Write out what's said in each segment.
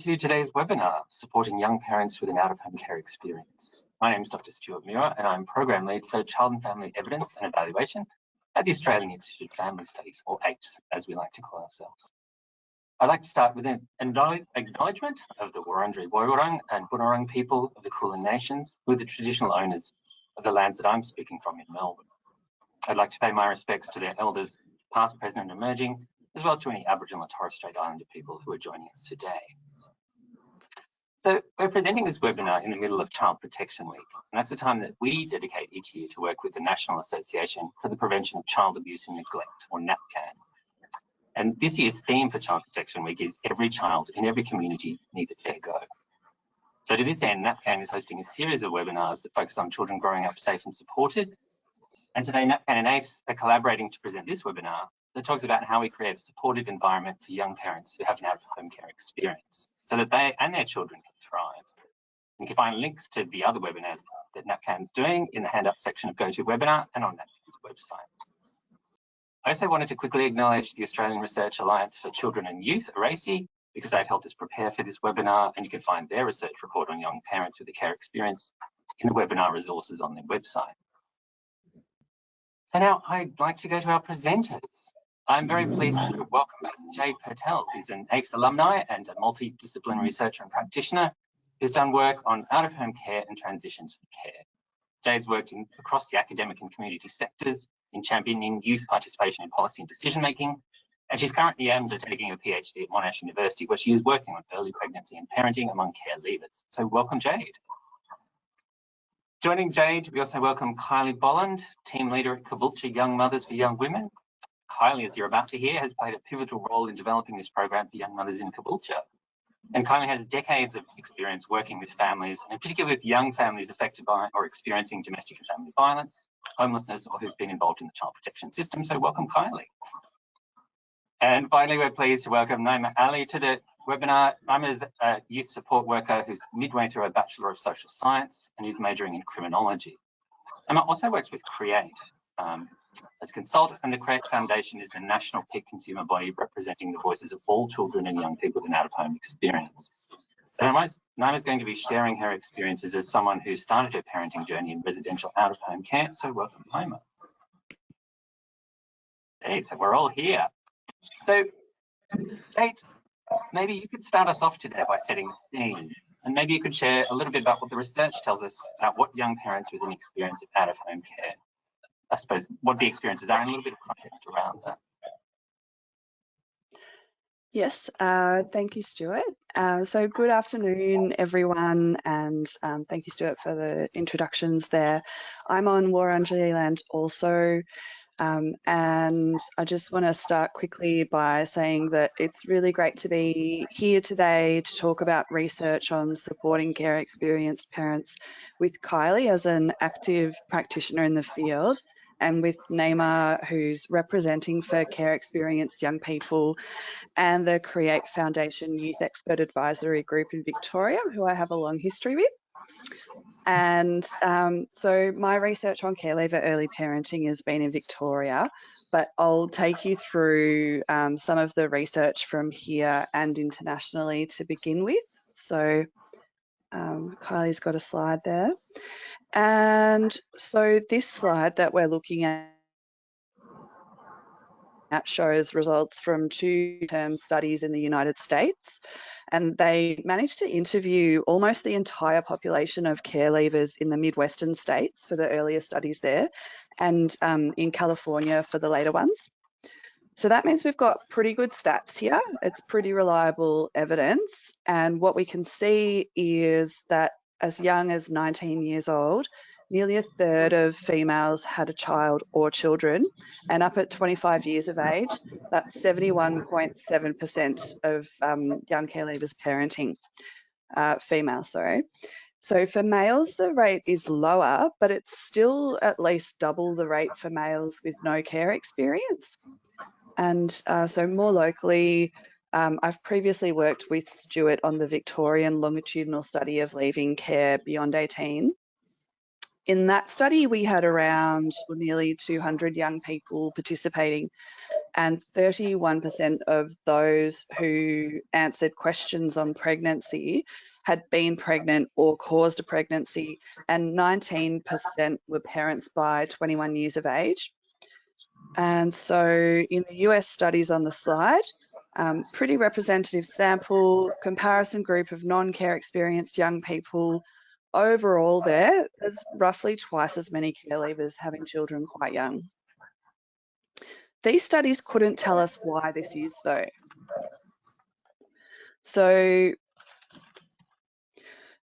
to today's webinar, Supporting Young Parents with an Out-of-Home Care Experience. My name is Dr. Stuart Muir and I'm Program Lead for Child and Family Evidence and Evaluation at the Australian Institute of Family Studies, or AIFS, as we like to call ourselves. I'd like to start with an acknowledgement of the Wurundjeri Woiwurrung and Bunurong people of the Kulin Nations, who are the traditional owners of the lands that I'm speaking from in Melbourne. I'd like to pay my respects to their elders, past, present and emerging, as well as to any Aboriginal and Torres Strait Islander people who are joining us today. So we're presenting this webinar in the middle of Child Protection Week, and that's a time that we dedicate each year to work with the National Association for the Prevention of Child Abuse and Neglect, or NAPCAN. And this year's theme for Child Protection Week is Every Child in Every Community Needs a Fair Go. So to this end, NAPCAN is hosting a series of webinars that focus on children growing up safe and supported. And today, NAPCAN and AIFS are collaborating to present this webinar that talks about how we create a supportive environment for young parents who have an out-of-home care experience so that they and their children can thrive. You can find links to the other webinars that NAPCAN's doing in the handout section of GoToWebinar and on NAPCAN's website. I also wanted to quickly acknowledge the Australian Research Alliance for Children and Youth, ARACE, because they've helped us prepare for this webinar, and you can find their research report on young parents with a care experience in the webinar resources on their website. So now I'd like to go to our presenters. I'm very pleased to welcome Jade Patel, who's an AIFS alumni and a multidisciplinary researcher and practitioner who's done work on out-of-home care and transitions of care. Jade's worked across the academic and community sectors in championing youth participation in policy and decision-making, and she's currently undertaking a PhD at Monash University, where she is working on early pregnancy and parenting among care leavers. So welcome, Jade. Joining Jade, we also welcome Kylie Bolland, team leader at Caboolture Young Mothers for Young Women. Kylie, as you're about to hear, has played a pivotal role in developing this program for young mothers in Caboolture. And Kylie has decades of experience working with families, and particularly with young families affected by or experiencing domestic and family violence, homelessness, or who've been involved in the child protection system. So welcome, Kylie. And finally, we're pleased to welcome Naima Ali to the webinar. Naima is a youth support worker who's midway through a Bachelor of Social Science and is majoring in criminology. Naima also works with CREATE as consultant, and the CREATE Foundation is the national peak consumer body representing the voices of all children and young people with an out-of-home experience. So Naima is going to be sharing her experiences as someone who started her parenting journey in residential out-of-home care. So welcome, Naima. Hey, so we're all here. So, Jade, maybe you could start us off today by setting the scene, and maybe you could share a little bit about what the research tells us about what young parents with an experience of out-of-home care, I suppose, what the experiences are and a little bit of context around that. Yes, thank you, Stuart. So good afternoon, everyone, and thank you, Stuart, for the introductions there. I'm on Wurundjeri land also, and I just want to start quickly by saying that it's really great to be here today to talk about research on supporting care experienced parents with Kylie as an active practitioner in the field, and with Naima, who's representing for care experienced young people, and the CREATE Foundation Youth Expert Advisory Group in Victoria, who I have a long history with. And so my research on care leaver early parenting has been in Victoria, but I'll take you through some of the research from here and internationally to begin with. So Kylie's got a slide there. And so this slide that we're looking at shows results from 2-term studies in the United States, and they managed to interview almost the entire population of care leavers in the Midwestern states for the earlier studies there, and in California for the later ones. So that means we've got pretty good stats here. It's pretty reliable evidence, and what we can see is that as young as 19 years old, nearly a third of females had a child or children, and up at 25 years of age, that's 71.7% of young care leavers parenting, females, sorry. So for males, the rate is lower, but it's still at least double the rate for males with no care experience. And so more locally, I've previously worked with Stuart on the Victorian longitudinal study of leaving care beyond 18. In that study, we had around nearly 200 young people participating, and 31% of those who answered questions on pregnancy had been pregnant or caused a pregnancy, and 19% were parents by 21 years of age. And so in the US studies on the slide, pretty representative sample, comparison group of non-care experienced young people. Overall there's roughly twice as many care leavers having children quite young. These studies couldn't tell us why this is though. So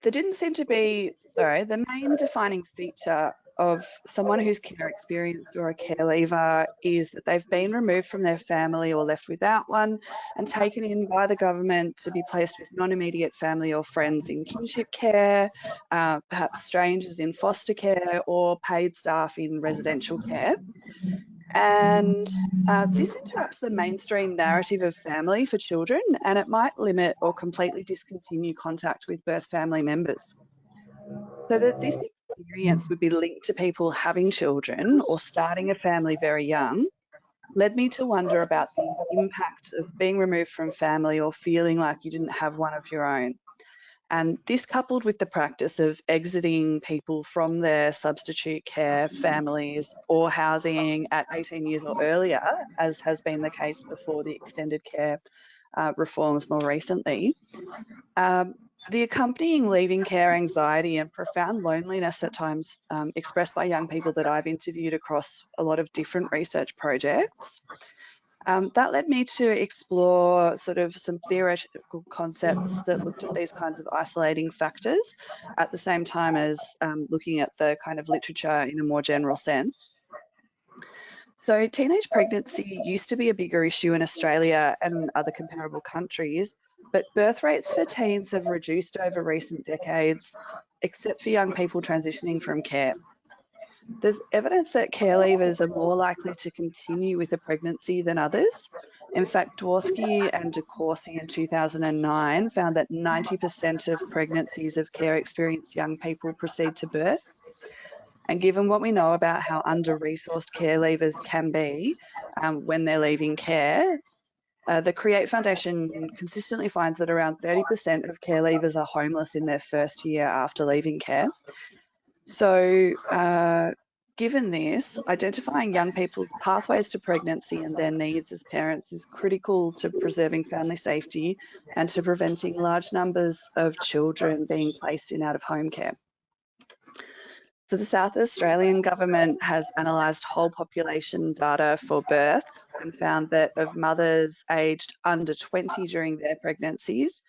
there didn't seem to be, the main defining feature of someone who's care experienced or a care leaver is that they've been removed from their family or left without one and taken in by the government to be placed with non-immediate family or friends in kinship care, perhaps strangers in foster care, or paid staff in residential care. And this interrupts the mainstream narrative of family for children, and it might limit or completely discontinue contact with birth family members. So that this experience would be linked to people having children or starting a family very young led me to wonder about the impact of being removed from family or feeling like you didn't have one of your own. And this, coupled with the practice of exiting people from their substitute care families or housing at 18 years or earlier, as has been the case before the extended care reforms more recently, the accompanying leaving care anxiety and profound loneliness at times expressed by young people that I've interviewed across a lot of different research projects. That led me to explore sort of some theoretical concepts that looked at these kinds of isolating factors at the same time as looking at the kind of literature in a more general sense. So teenage pregnancy used to be a bigger issue in Australia and other comparable countries, but birth rates for teens have reduced over recent decades, except for young people transitioning from care. There's evidence that care leavers are more likely to continue with a pregnancy than others. In fact, Dworsky and DeCourcy in 2009 found that 90% of pregnancies of care experienced young people proceed to birth. And given what we know about how under-resourced care leavers can be when they're leaving care, the Create Foundation consistently finds that around 30% of care leavers are homeless in their first year after leaving care. So given this, identifying young people's pathways to pregnancy and their needs as parents is critical to preserving family safety and to preventing large numbers of children being placed in out-of-home care. So the South Australian government has analysed whole population data for births and found that of mothers aged under 20 during their pregnancies,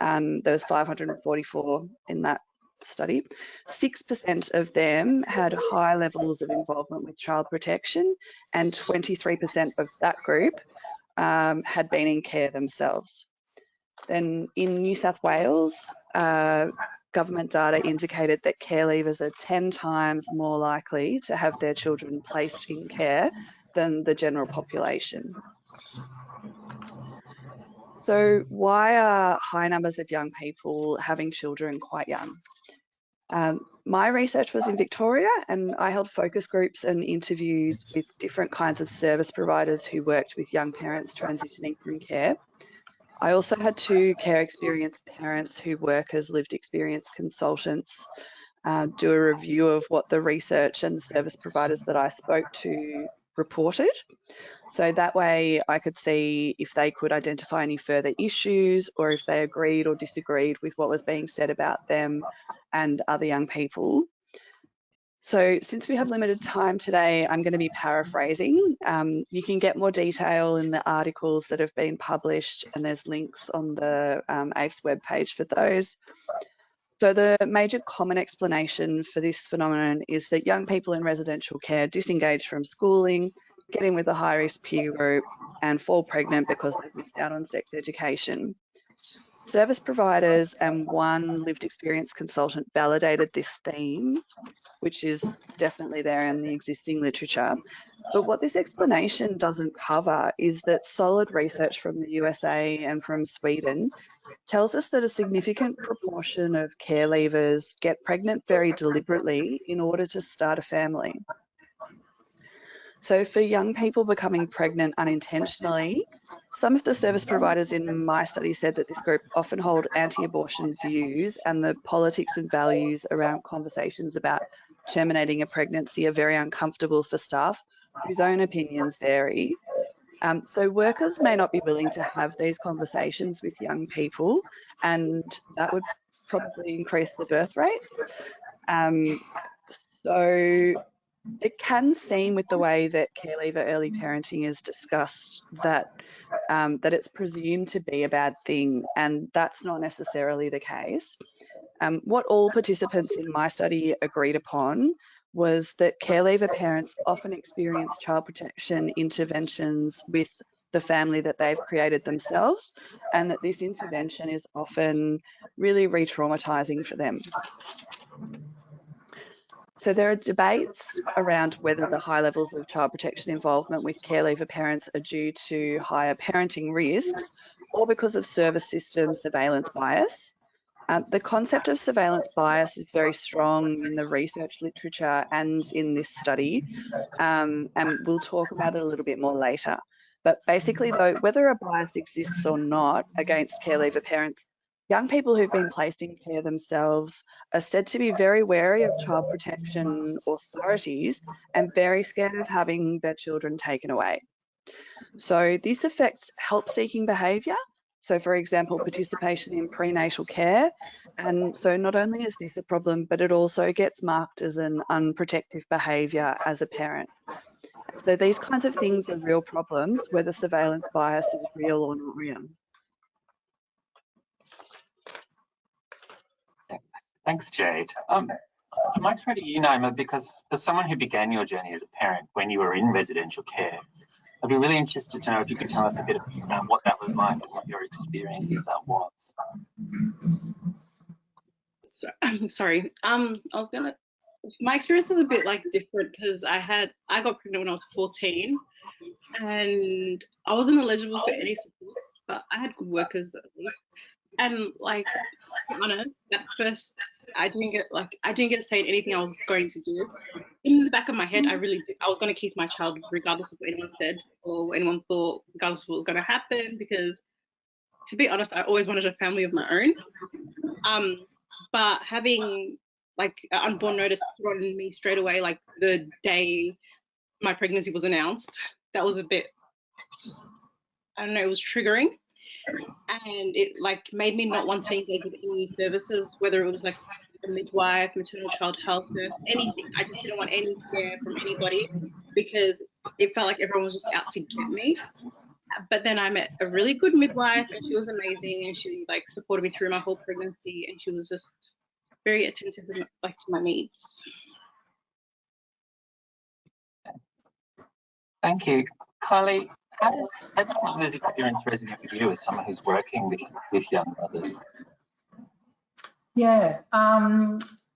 there was 544 in that study, 6% of them had high levels of involvement with child protection, and 23% of that group had been in care themselves. Then in New South Wales, government data indicated that care leavers are 10 times more likely to have their children placed in care than the general population. So why are high numbers of young people having children quite young? My research was in Victoria, and I held focus groups and interviews with different kinds of service providers who worked with young parents transitioning from care. I also had 2 care experienced parents who work as lived experience consultants do a review of what the research and the service providers that I spoke to reported. So that way I could see if they could identify any further issues or if they agreed or disagreed with what was being said about them and other young people. So since we have limited time today, I'm going to be paraphrasing. You can get more detail in the articles that have been published, and there's links on the AFES webpage for those. So the major common explanation for this phenomenon is that young people in residential care disengage from schooling, get in with a high-risk peer group, and fall pregnant because they've missed out on sex education. service providers and one lived experience consultant validated this theme, which is definitely there in the existing literature. But what this explanation doesn't cover is that solid research from the USA and from Sweden tells us that a significant proportion of care leavers get pregnant very deliberately in order to start a family. So for young people becoming pregnant unintentionally, some of the service providers in my study said that this group often hold anti-abortion views, and the politics and values around conversations about terminating a pregnancy are very uncomfortable for staff whose own opinions vary. So workers may not be willing to have these conversations with young people, and that would probably increase the birth rate. So it can seem with the way that care leaver early parenting is discussed that that it's presumed to be a bad thing, and that's not necessarily the case. What all participants in my study agreed upon was that care leaver parents often experience child protection interventions with the family that they've created themselves, and that this intervention is often really re-traumatizing for them. So there are debates around whether the high levels of child protection involvement with care leaver parents are due to higher parenting risks or because of service system surveillance bias. The concept of surveillance bias is very strong in the research literature and in this study, and we'll talk about it a little bit more later. But basically though, whether a bias exists or not against care leaver parents, young people who've been placed in care themselves are said to be very wary of child protection authorities and very scared of having their children taken away. So this affects help-seeking behaviour. So for example, participation in prenatal care. And so not only is this a problem, but it also gets marked as an unprotective behaviour as a parent. So these kinds of things are real problems, whether surveillance bias is real or not real. Thanks, Jade. I might throw to you, Naima, because as someone who began your journey as a parent when you were in residential care, I'd be really interested to know if you could tell us a bit about what that was like and what your experience of that was. Sorry. My experience was a bit like different because I got pregnant when I was 14, and I wasn't eligible for any support, but I had good workers at least. And like, to be honest, at first I didn't get to say anything I was going to do. In the back of my head, I was going to keep my child regardless of what anyone said or anyone thought, regardless of what was going to happen, because to be honest, I always wanted a family of my own. But having like an unborn notice thrown in me straight away, like the day my pregnancy was announced, that was a bit, I don't know, it was triggering. And it like made me not want to engage with any services, whether it was like a midwife, maternal child health nurse, anything. I just didn't want any care from anybody because it felt like everyone was just out to get me. But then I met a really good midwife, and she was amazing, and she like supported me through my whole pregnancy, and she was just very attentive to my needs. Thank you. Kylie, how does this experience resonate with you as someone who's working with young mothers? Yeah,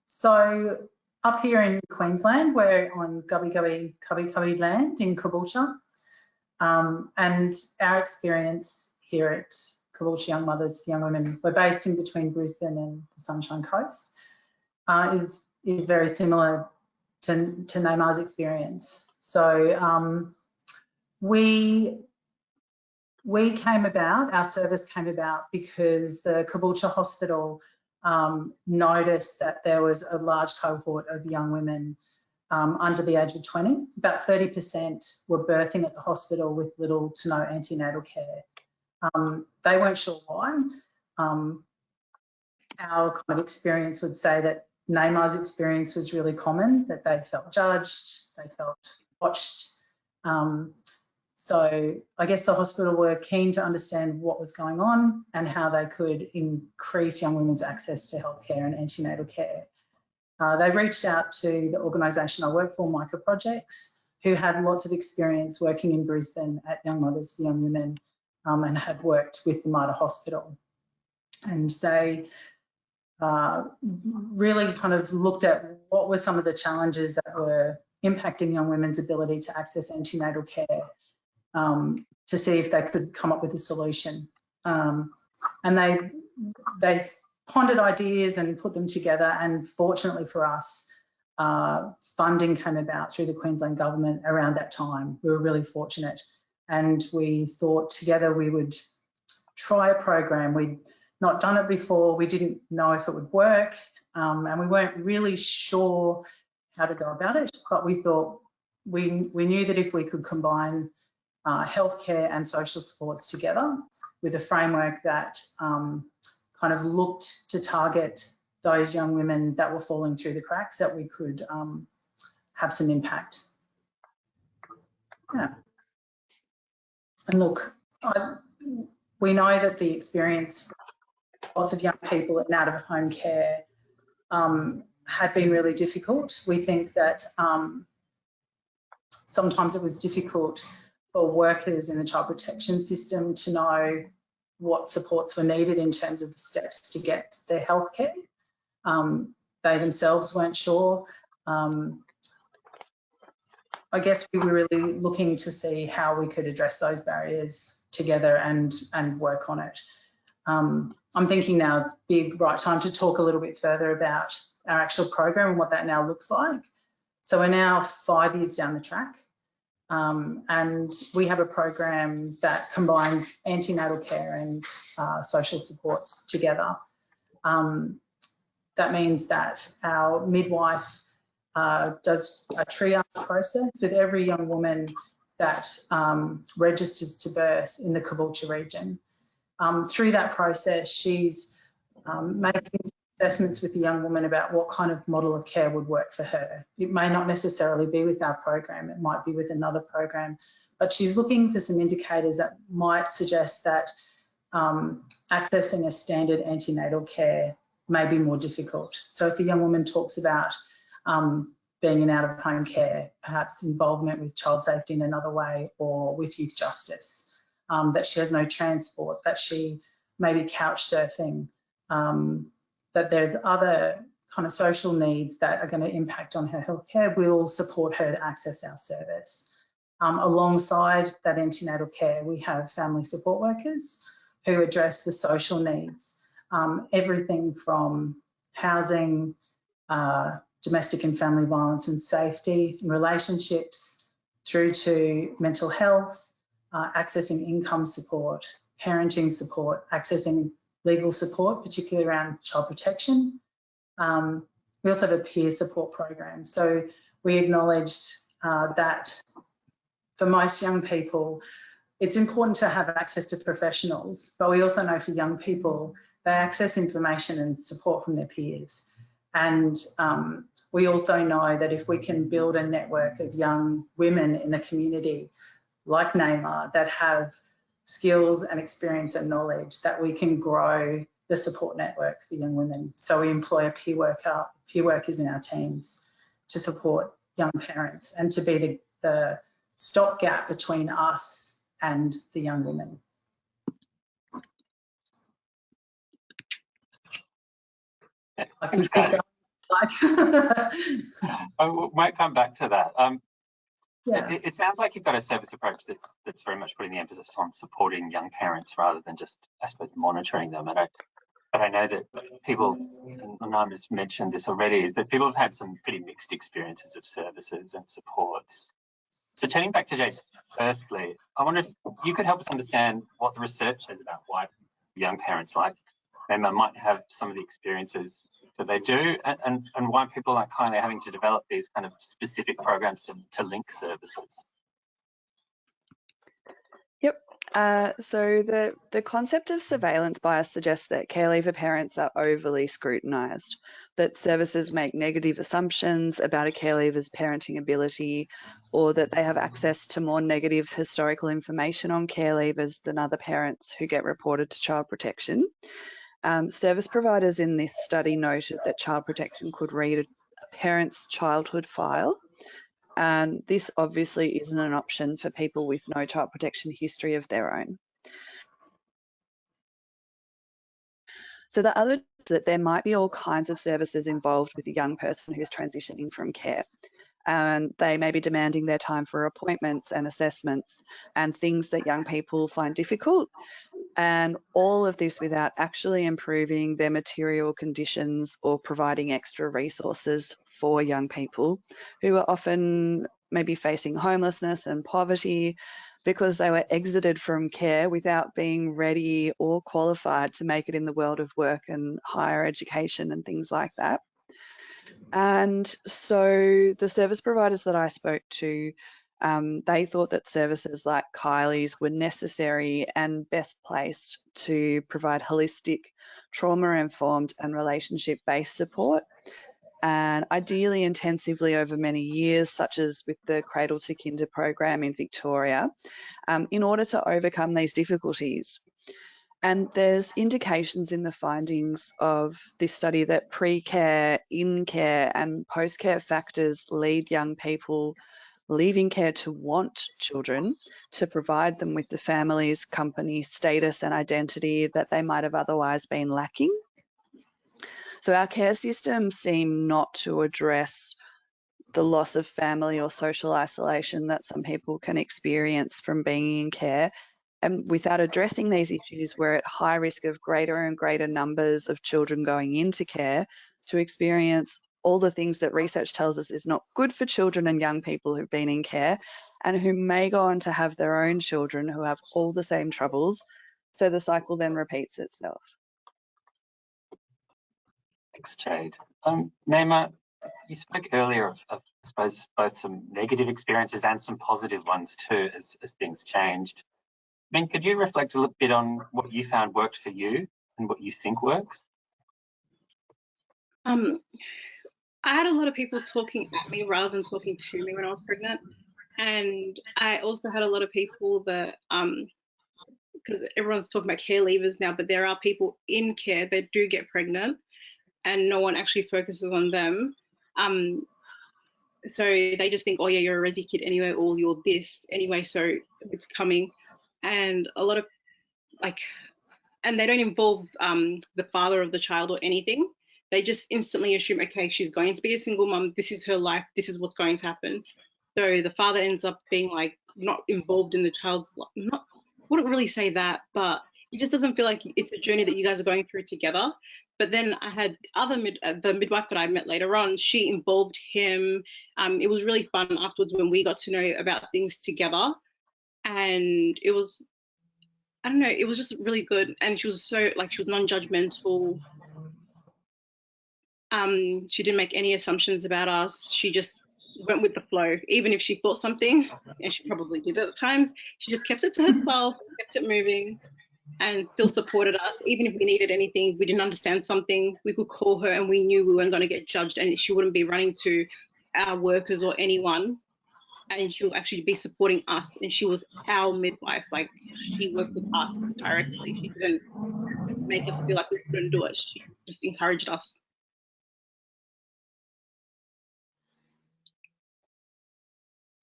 so up here in Queensland, we're on Gubbi Gubbi land in Caboolture, and our experience here at Caboolture Young Mothers for Young Women, we're based in between Brisbane and the Sunshine Coast, is very similar to Naimar's experience. So we came about, our service came about because the Caboolture Hospital noticed that there was a large cohort of young women under the age of 20. About 30% were birthing at the hospital with little to no antenatal care. They weren't sure why. Our kind of experience would say that Naimar's experience was really common, that they felt judged, they felt watched. So I guess the hospital were keen to understand what was going on and how they could increase young women's access to healthcare and antenatal care. They reached out to the organisation I work for, Micah Projects, who had lots of experience working in Brisbane at Young Mothers for Young Women and had worked with the Mater Hospital. and they really kind of looked at what were some of the challenges that were impacting young women's ability to access antenatal care, to see if they could come up with a solution. And they pondered ideas and put them together, and fortunately for us, funding came about through the Queensland Government around that time. We were really fortunate, and we thought together we would try a program. We'd not done it before, we didn't know if it would work, and we weren't really sure how to go about it, but we thought we knew that if we could combine healthcare and social supports together with a framework that kind of looked to target those young women that were falling through the cracks, that we could have some impact. Yeah. And look, we know that the experience for lots of young people in out-of-home care had been really difficult. We think that sometimes it was difficult for workers in the child protection system to know what supports were needed in terms of the steps to get their health care. They themselves weren't sure. I guess we were really looking to see how we could address those barriers together and work on it. I'm thinking now it's big right time to talk a little bit further about our actual program and what that now looks like. So we're now 5 years down the track, and we have a program that combines antenatal care and social supports together. That means that our midwife does a triage process with every young woman that registers to birth in the Caboolture region. Through that process, she's making assessments with the young woman about what kind of model of care would work for her. It may not necessarily be with our program, it might be with another program, but she's looking for some indicators that might suggest that accessing a standard antenatal care may be more difficult. So if a young woman talks about being in out-of-home care, perhaps involvement with child safety in another way or with youth justice, that she has no transport, that she may be couch surfing, that there's other kind of social needs that are going to impact on her healthcare, we'll support her to access our service. Alongside that antenatal care, we have family support workers who address the social needs, everything from housing, domestic and family violence and safety in relationships, through to mental health, accessing income support, parenting support, accessing legal support, particularly around child protection. We also have a peer support program. So we acknowledged that for most young people, it's important to have access to professionals, but we also know for young people, they access information and support from their peers. And we also know that if we can build a network of young women in the community, like Neymar, that have skills and experience and knowledge, that we can grow the support network for young women. So we employ a peer workers in our teams to support young parents and to be the stopgap between us and the young women. I can speak up. I might come back to that. Yeah. It sounds like you've got a service approach that's very much putting the emphasis on supporting young parents rather than just, I suppose, monitoring them. But I know that people, and I just mentioned this already, is that people have had some pretty mixed experiences of services and supports. So turning back to Jade, firstly, I wonder if you could help us understand what the research says about why young parents like Neymar might have some of the experiences that they do, and why people are kind of having to develop these kind of specific programs to link services. Yep. So the concept of surveillance bias suggests that care leaver parents are overly scrutinised, that services make negative assumptions about a care leaver's parenting ability, or that they have access to more negative historical information on care leavers than other parents who get reported to child protection. Service providers in this study noted that child protection could read a parent's childhood file, and this obviously isn't an option for people with no child protection history of their own. So the other is that there might be all kinds of services involved with a young person who's transitioning from care. And they may be demanding their time for appointments and assessments and things that young people find difficult. And all of this without actually improving their material conditions or providing extra resources for young people who are often maybe facing homelessness and poverty because they were exited from care without being ready or qualified to make it in the world of work and higher education and things like that. And so the service providers that I spoke to, they thought that services like Kylie's were necessary and best placed to provide holistic, trauma-informed and relationship-based support, and ideally intensively over many years, such as with the Cradle to Kinder program in Victoria, in order to overcome these difficulties. And there's indications in the findings of this study that pre-care, in-care and post-care factors lead young people leaving care to want children to provide them with the families, company, status and identity that they might have otherwise been lacking. So our care systems seem not to address the loss of family or social isolation that some people can experience from being in care. And without addressing these issues, we're at high risk of greater and greater numbers of children going into care to experience all the things that research tells us is not good for children and young people who've been in care and who may go on to have their own children who have all the same troubles. So the cycle then repeats itself. Thanks, Jade. Naima, you spoke earlier of, I suppose, both some negative experiences and some positive ones too as things changed. I mean, could you reflect a little bit on what you found worked for you and what you think works? I had a lot of people talking at me rather than talking to me when I was pregnant. And I also had a lot of people that, because everyone's talking about care leavers now, but there are people in care that do get pregnant and no one actually focuses on them. So they just think, oh yeah, you're a resi kid anyway, or you're this anyway, so it's coming. And a lot of and they don't involve the father of the child or anything. They just instantly assume, okay, she's going to be a single mom. This is her life. This is what's going to happen. So the father ends up being like not involved in the child's life. Wouldn't really say that, but it just doesn't feel like it's a journey that you guys are going through together. But then I had the midwife that I met later on, she involved him. It was really fun afterwards when we got to know about things together. And it was, I don't know, it was just really good. And she was so, she was non-judgmental. She didn't make any assumptions about us. She just went with the flow. Even if she thought something, and she probably did at times, she just kept it to herself, kept it moving, and still supported us. Even if we needed anything, we didn't understand something, we could call her and we knew we weren't going to get judged and she wouldn't be running to our workers or anyone. And she'll actually be supporting us. And she was our midwife. Like, she worked with us directly. She didn't make us feel like we couldn't do it. She just encouraged us.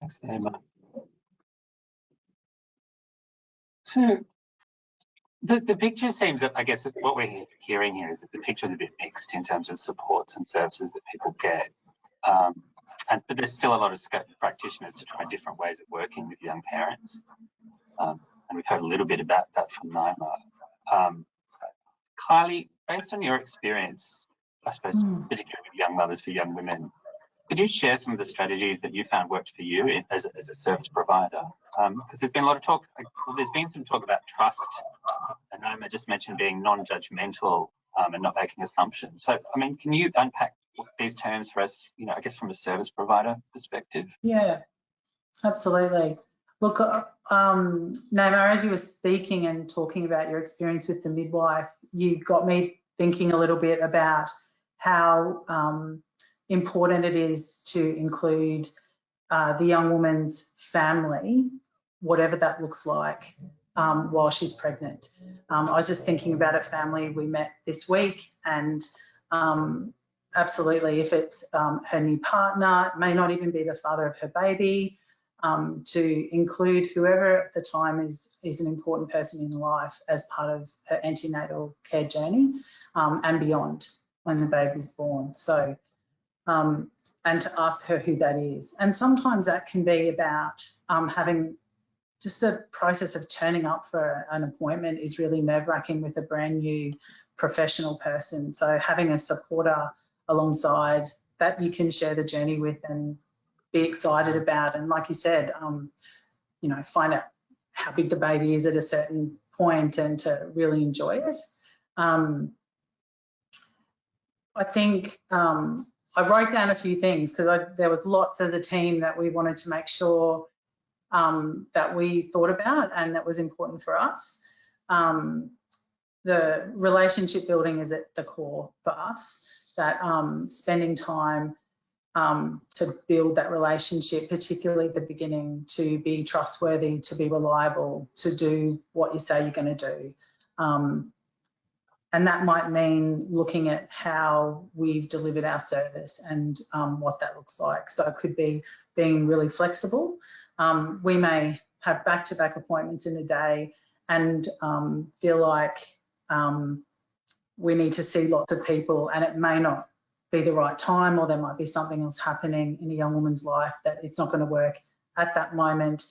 Thanks, Naima. So the picture seems that, I guess, what we're hearing here is that the picture is a bit mixed in terms of supports and services that people get. But there's still a lot of scope for practitioners to try different ways of working with young parents. And we've heard a little bit about that from Naima. Kylie, based on your experience, I suppose, particularly with young mothers for young women, could you share some of the strategies that you found worked for you as a service provider? Because there's been a lot of talk, there's been some talk about trust, and Naima just mentioned being non-judgmental and not making assumptions. So, I mean, can you unpack these terms for us, I guess from a service provider perspective? Yeah, absolutely. Look, Naima, as you were speaking and talking about your experience with the midwife, you got me thinking a little bit about how important it is to include the young woman's family, whatever that looks like, while she's pregnant. I was just thinking about a family we met this week, and absolutely, if it's her new partner, it may not even be the father of her baby, to include whoever at the time is an important person in life as part of her antenatal care journey and beyond when the baby's born. So, and to ask her who that is. And sometimes that can be about having just the process of turning up for an appointment is really nerve-wracking with a brand new professional person. So having a supporter alongside that you can share the journey with and be excited about, and like you said, you know, find out how big the baby is at a certain point and to really enjoy it. I think I wrote down a few things because there was lots as a team that we wanted to make sure that we thought about and that was important for us. The relationship building is at the core for us, that spending time to build that relationship, particularly at the beginning, to be trustworthy, to be reliable, to do what you say you're going to do. And that might mean looking at how we've delivered our service and what that looks like. So it could be being really flexible. We may have back-to-back appointments in a day and feel like we need to see lots of people, and it may not be the right time, or there might be something else happening in a young woman's life that it's not going to work at that moment.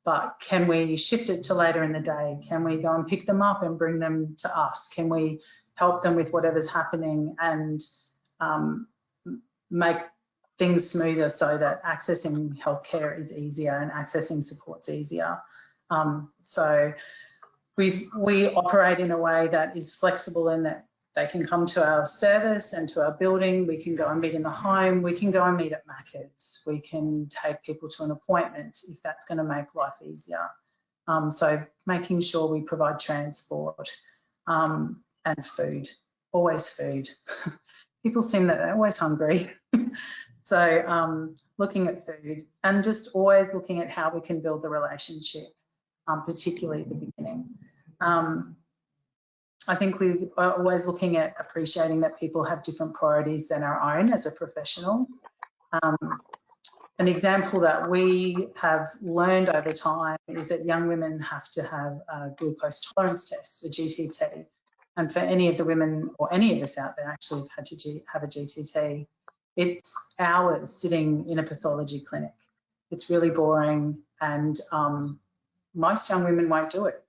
But can we shift it to later in the day? Can we go and pick them up and bring them to us? Can we help them with whatever's happening and make things smoother so that accessing healthcare is easier and accessing support's easier? So we operate in a way that is flexible in that they can come to our service and to our building. We can go and meet in the home. We can go and meet at Macca's. We can take people to an appointment if that's going to make life easier. So making sure we provide transport and food, always food. People seem that they're always hungry. So looking at food and just always looking at how we can build the relationship, particularly at the beginning. I think we are always looking at appreciating that people have different priorities than our own as a professional. An example that we have learned over time is that young women have to have a glucose tolerance test, a GTT. And for any of the women, or any of us out there actually have had to have a GTT, it's hours sitting in a pathology clinic. It's really boring, and most young women won't do it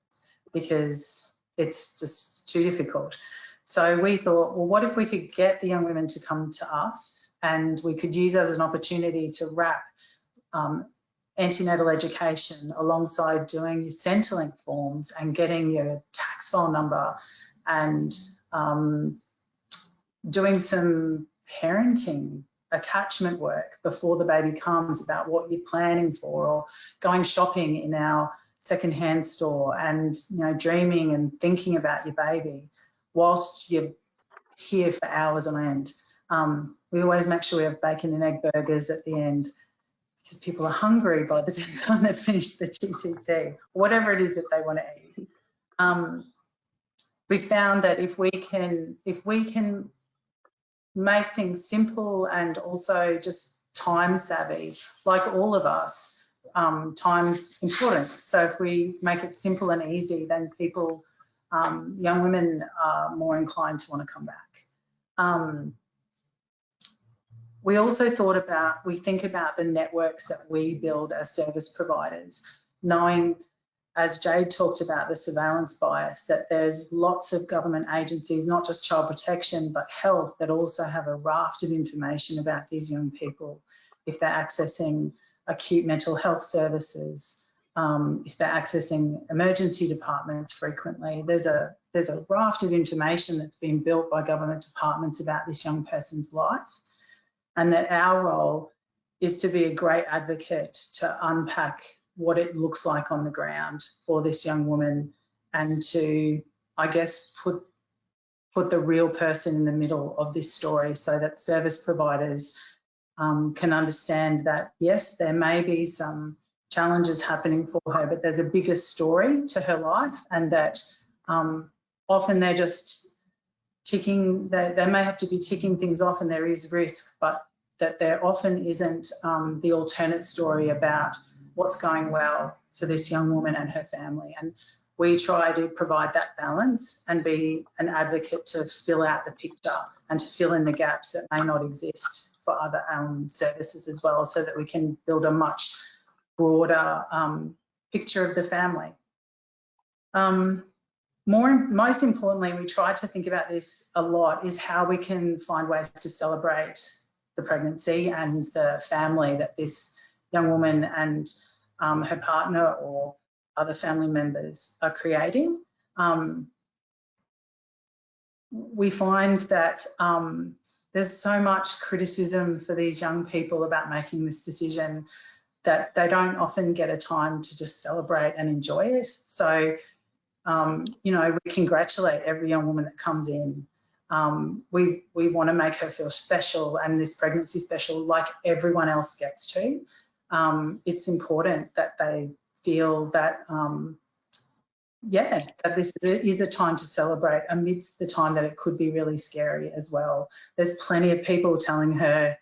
because it's just too difficult. So we thought, well, what if we could get the young women to come to us, and we could use it as an opportunity to wrap antenatal education alongside doing your Centrelink forms and getting your tax file number and doing some parenting attachment work before the baby comes about what you're planning for, or going shopping in our secondhand store and, you know, dreaming and thinking about your baby whilst you're here for hours on end. We always make sure we have bacon and egg burgers at the end because people are hungry by the time they've finished the GTT, whatever it is that they want to eat. We found that if we can make things simple and also just time savvy, like all of us, time's important. So if we make it simple and easy, then people, young women are more inclined to want to come back. We also think about the networks that we build as service providers, knowing, as Jade talked about, the surveillance bias, that there's lots of government agencies, not just child protection, but health, that also have a raft of information about these young people. If they're accessing acute mental health services, if they're accessing emergency departments frequently, there's a raft of information that's been built by government departments about this young person's life, and that our role is to be a great advocate to unpack what it looks like on the ground for this young woman, and to, I guess, put the real person in the middle of this story so that service providers can understand that, yes, there may be some challenges happening for her, but there's a bigger story to her life, and that often they're just ticking, they may have to be ticking things off and there is risk, but that there often isn't the alternate story about what's going well for this young woman and her family. And we try to provide that balance and be an advocate to fill out the picture and to fill in the gaps that may not exist for other services as well, so that we can build a much broader picture of the family. Most importantly, we try to think about this a lot, is how we can find ways to celebrate the pregnancy and the family that this young woman and her partner or other family members are creating. We find that there's so much criticism for these young people about making this decision that they don't often get a time to just celebrate and enjoy it. So, you know, we congratulate every young woman that comes in. We want to make her feel special, and this pregnancy special, like everyone else gets to. It's important that they feel that, yeah, that this is a time to celebrate amidst the time that it could be really scary as well. There's plenty of people telling her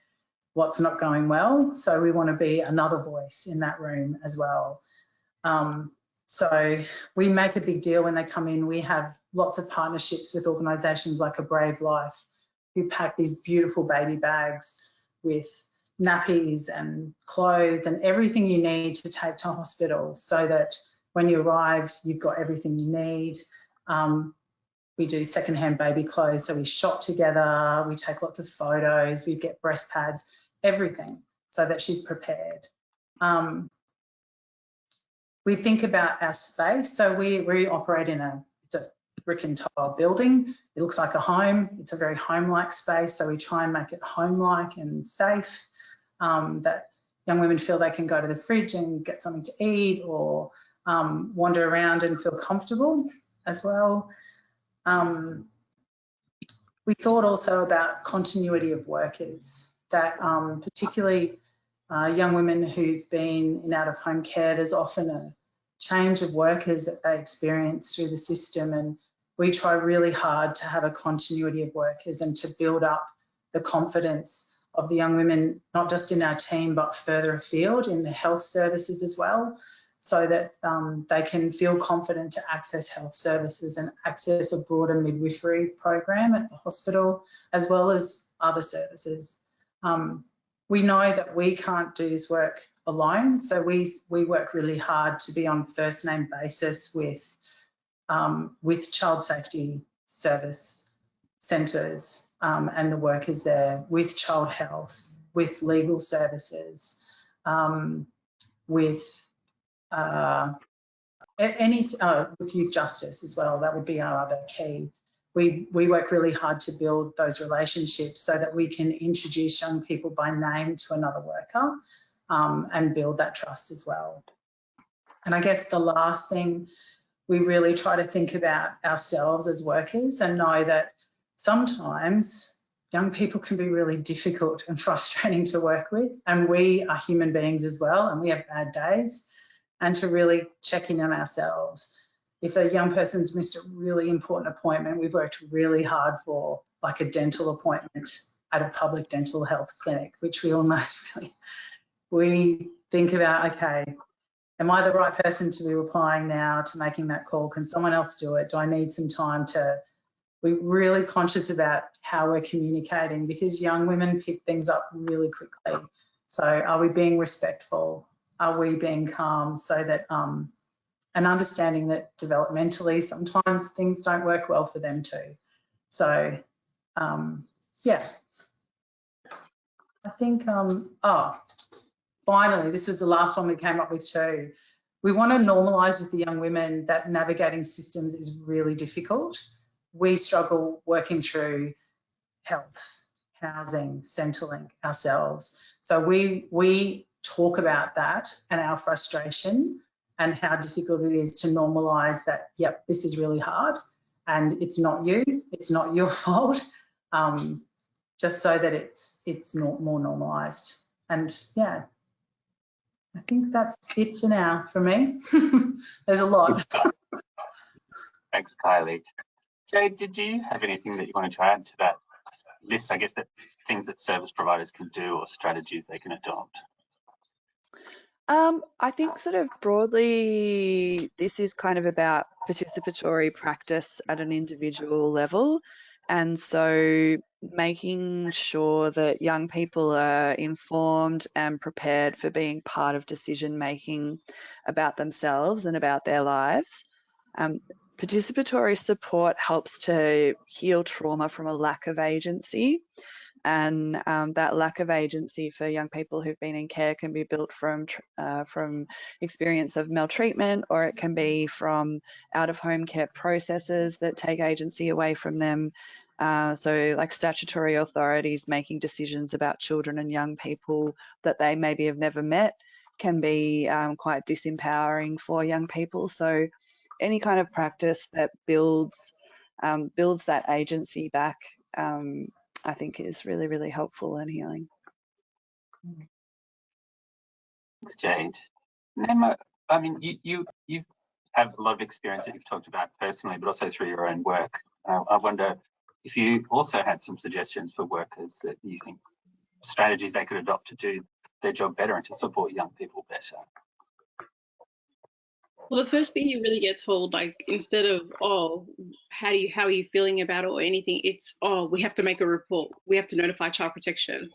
what's not going well, so we want to be another voice in that room as well. So we make a big deal when they come in. We have lots of partnerships with organisations like A Brave Life, who pack these beautiful baby bags with nappies and clothes and everything you need to take to hospital, so that when you arrive, you've got everything you need. We do secondhand baby clothes, so we shop together, we take lots of photos, we get breast pads, everything, so that she's prepared. We think about our space, so we operate in it's a brick and tile building. It looks like a home. It's a very home-like space, so we try and make it home-like and safe, that young women feel they can go to the fridge and get something to eat, or wander around and feel comfortable as well. We thought also about continuity of workers, that particularly young women who've been in out-of-home care, there's often a change of workers that they experience through the system, and we try really hard to have a continuity of workers and to build up the confidence of the young women, not just in our team, but further afield in the health services as well, so that they can feel confident to access health services and access a broader midwifery program at the hospital, as well as other services. We know that we can't do this work alone, so we work really hard to be on first name basis with child safety service centres and the workers there, with child health, with legal services, with youth justice as well. That would be our other key. We work really hard to build those relationships so that we can introduce young people by name to another worker and build that trust as well. And I guess the last thing, we really try to think about ourselves as workers and know that sometimes young people can be really difficult and frustrating to work with, and we are human beings as well, and we have bad days, and to really check in on ourselves. If a young person's missed a really important appointment, we've worked really hard for, like a dental appointment at a public dental health clinic, which we almost really, we think about, okay, am I the right person to be replying now to making that call? Can someone else do it? Do I need some time to, we're really conscious about how we're communicating, because young women pick things up really quickly. So are we being respectful? Are we being calm, so that, and understanding that developmentally sometimes things don't work well for them too. So, yeah. I think, finally, this was the last one we came up with too. We want to normalise with the young women that navigating systems is really difficult. We struggle working through health, housing, Centrelink ourselves. So we talk about that and our frustration and how difficult it is to normalise that, yep, this is really hard and it's not you, it's not your fault, just so that it's more normalised. And yeah, I think that's it for now for me. There's a lot. Thanks, Kylie. Jade, did you have anything that you wanted to add to that list? I guess that things that service providers can do or strategies they can adopt. I think sort of broadly, this is kind of about participatory practice at an individual level. And so making sure that young people are informed and prepared for being part of decision making about themselves and about their lives. Participatory support helps to heal trauma from a lack of agency. And that lack of agency for young people who've been in care can be built from experience of maltreatment, or it can be from out-of-home care processes that take agency away from them. So like statutory authorities making decisions about children and young people that they maybe have never met can be quite disempowering for young people. So any kind of practice that builds that agency back, I think is really, really helpful and healing. Thanks, Jade. Nema, I mean, you have a lot of experience that you've talked about personally, but also through your own work. I wonder if you also had some suggestions for workers that you think strategies they could adopt to do their job better and to support young people better. Well, the first thing you really get told, like, instead of, oh, how are you feeling about it or anything, it's, oh, we have to make a report. We have to notify child protection.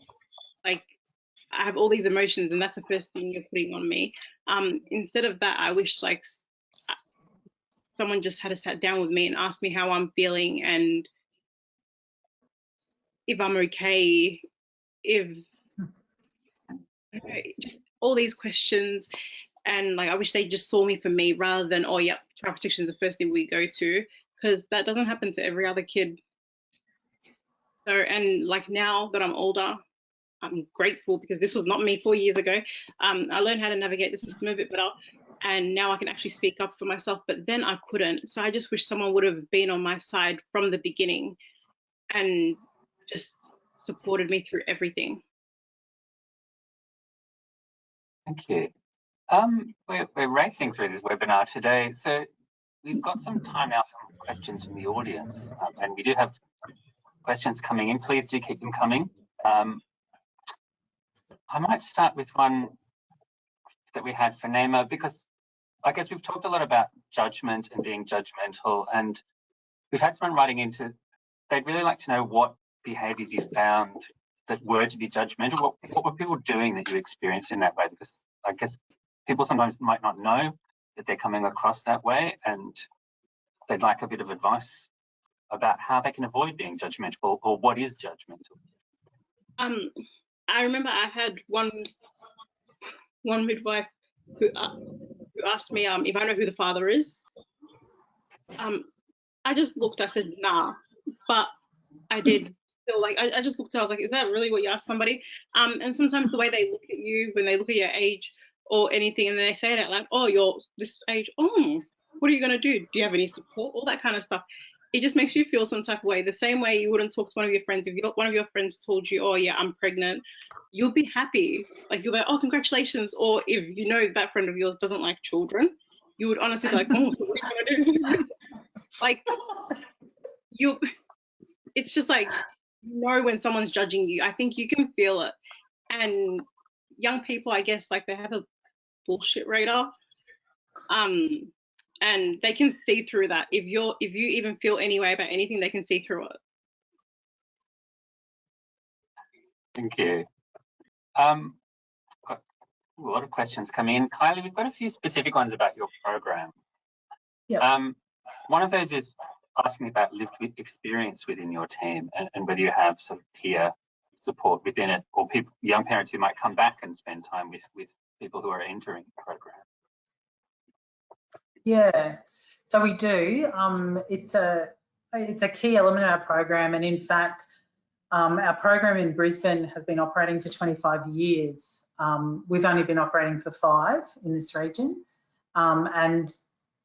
Like, I have all these emotions and that's the first thing you're putting on me. Instead of that, I wish like someone just had sat down with me and asked me how I'm feeling and if I'm okay, if, just all these questions. And like, I wish they just saw me for me rather than, oh yeah, child protection is the first thing we go to, because that doesn't happen to every other kid. So, and like now that I'm older, I'm grateful because this was not me 4 years ago. I learned how to navigate the system a bit better, and now I can actually speak up for myself, but then I couldn't. So I just wish someone would have been on my side from the beginning and just supported me through everything. Thank you. We're racing through this webinar today, so we've got some time now for questions from the audience, and we do have questions coming in. Please do keep them coming. I might start with one that we had for Nema, because I guess we've talked a lot about judgment and being judgmental, and we've had someone writing into, they'd really like to know what behaviours you found that were to be judgmental. What were people doing that you experienced in that way? Because I guess people sometimes might not know that they're coming across that way, and they'd like a bit of advice about how they can avoid being judgmental, or what is judgmental. I remember I had one midwife who asked me if I know who the father is. I just looked, I said, nah, but I did. So like, I just looked, I was like, is that really what you asked somebody? And sometimes the way they look at you when they look at your age or anything, and they say it out loud, oh, you're this age, oh, what are you gonna do? Do you have any support? All that kind of stuff. It just makes you feel some type of way. The same way you wouldn't talk to one of your friends. If one of your friends told you, oh yeah, I'm pregnant, you'll be happy. Like you'll be like, oh, congratulations. Or if you know that friend of yours doesn't like children, you would honestly be like, oh, so what are you gonna do? Like it's just like, you know, when someone's judging you, I think you can feel it. And young people, I guess, like they have a bullshit radar. And they can see through that. If you even feel any way about anything, they can see through it. Thank you. Got a lot of questions coming in. Kylie, we've got a few specific ones about your program. Yeah. One of those is asking about lived experience within your team, and whether you have some peer support within it, or people, young parents who might come back and spend time with people who are entering the program. Yeah, so we do. It's a key element of our program, and in fact, our program in Brisbane has been operating for 25 years. We've only been operating for 5 in this region, and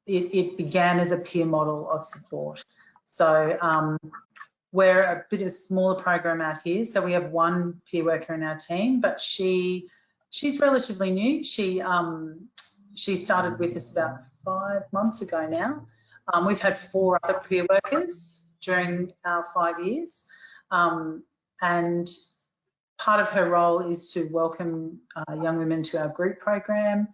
it began as a peer model of support. So we're a bit of a smaller program out here, so we have one peer worker in our team, but she's relatively new. She started with us about 5 months ago now. We've had 4 other peer workers during our 5 years. And part of her role is to welcome young women to our group program.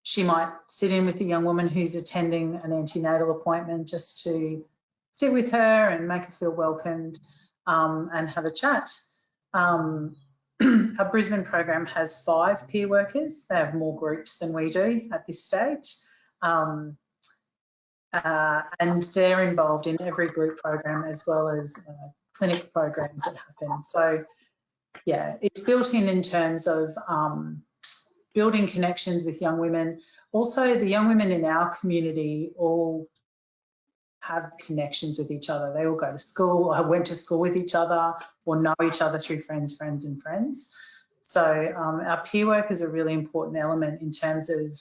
She might sit in with a young woman who's attending an antenatal appointment just to sit with her and make her feel welcomed and have a chat. Our Brisbane program has 5 peer workers. They have more groups than we do at this stage. And they're involved in every group program as well as clinic programs that happen. So yeah, it's built in terms of building connections with young women. Also, the young women in our community all have connections with each other. They all go to school, or went to school with each other, or know each other through friends. So our peer work is a really important element in terms of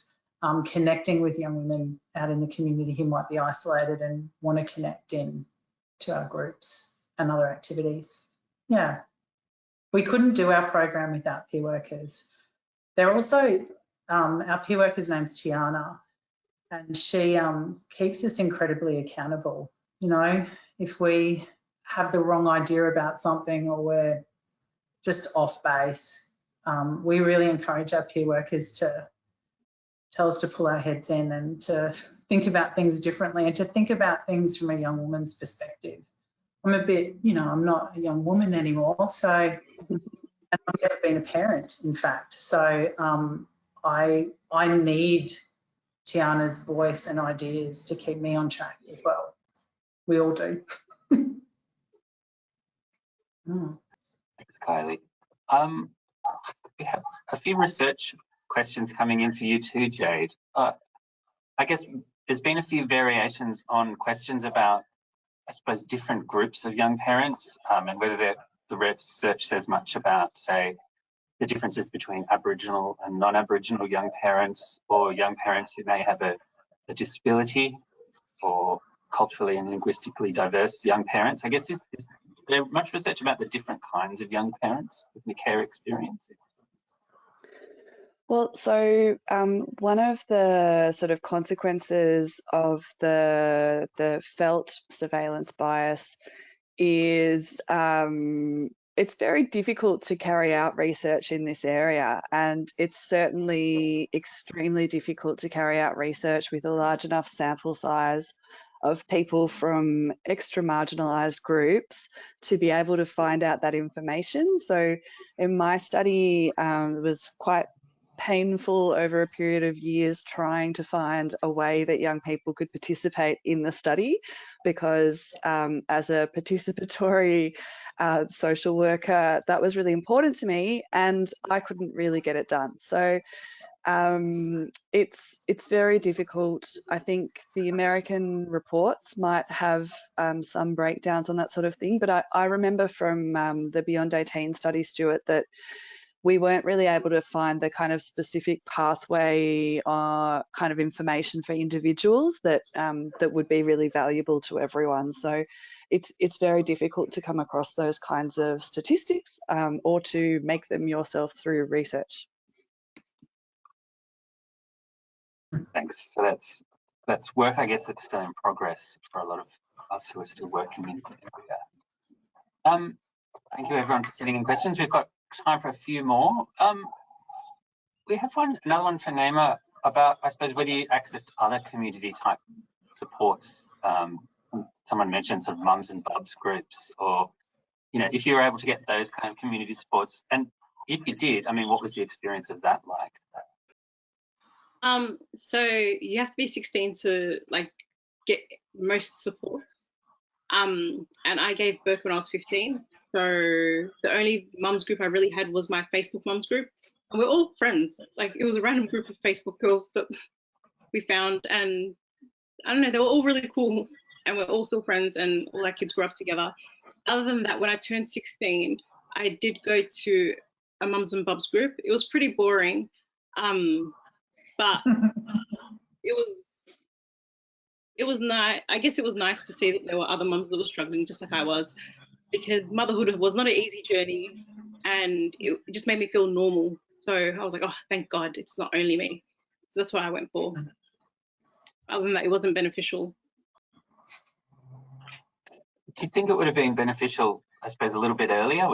connecting with young women out in the community who might be isolated and want to connect in to our groups and other activities. Yeah, we couldn't do our program without peer workers. They're also, our peer worker's name's Tiana, and she keeps us incredibly accountable. You know, if we have the wrong idea about something or we're just off base, we really encourage our peer workers to tell us to pull our heads in and to think about things differently and to think about things from a young woman's perspective. I'm a bit, you know, I'm not a young woman anymore, so I've never been a parent, in fact. So I need Tiana's voice and ideas to keep me on track as well. We all do. Thanks, Kylie. We have a few research questions coming in for you too, Jade. I guess there's been a few variations on questions about, I suppose, different groups of young parents and whether the research says much about, say, the differences between Aboriginal and non-Aboriginal young parents, or young parents who may have a disability, or culturally and linguistically diverse young parents. I guess is there much research about the different kinds of young parents with the care experience? Well, so one of the sort of consequences of the felt surveillance bias is it's very difficult to carry out research in this area, and it's certainly extremely difficult to carry out research with a large enough sample size of people from extra marginalised groups to be able to find out that information. So in my study, it was quite painful over a period of years trying to find a way that young people could participate in the study, because as a participatory social worker, that was really important to me, and I couldn't really get it done. So it's very difficult. I think the American reports might have some breakdowns on that sort of thing, but I remember from the Beyond 18 study, Stuart, that we weren't really able to find the kind of specific pathway kind of information for individuals that that would be really valuable to everyone. So it's very difficult to come across those kinds of statistics or to make them yourself through research. Thanks. So that's work, I guess, that's still in progress for a lot of us who are still working in this area. Thank you everyone for sending in questions. We've got time for a few more. We have another one for Naima about, I suppose, whether you accessed other community type supports. Someone mentioned sort of mums and bubs groups, or, you know, if you were able to get those kind of community supports, and if you did, I mean, what was the experience of that like? So you have to be 16 to like get most supports. And I gave birth when I was 15. So the only mums group I really had was my Facebook mums group. And we're all friends. Like, it was a random group of Facebook girls that we found, and I don't know, they were all really cool, and we're all still friends, and all our kids grew up together. Other than that, when I turned 16, I did go to a mums and bubs group. It was pretty boring, but it was nice. I guess it was nice to see that there were other mums that were struggling just like I was, because motherhood was not an easy journey, and it just made me feel normal. So I was like, oh, thank God, it's not only me. So that's what I went for. Other than that, it wasn't beneficial. Do you think it would have been beneficial, I suppose, a little bit earlier?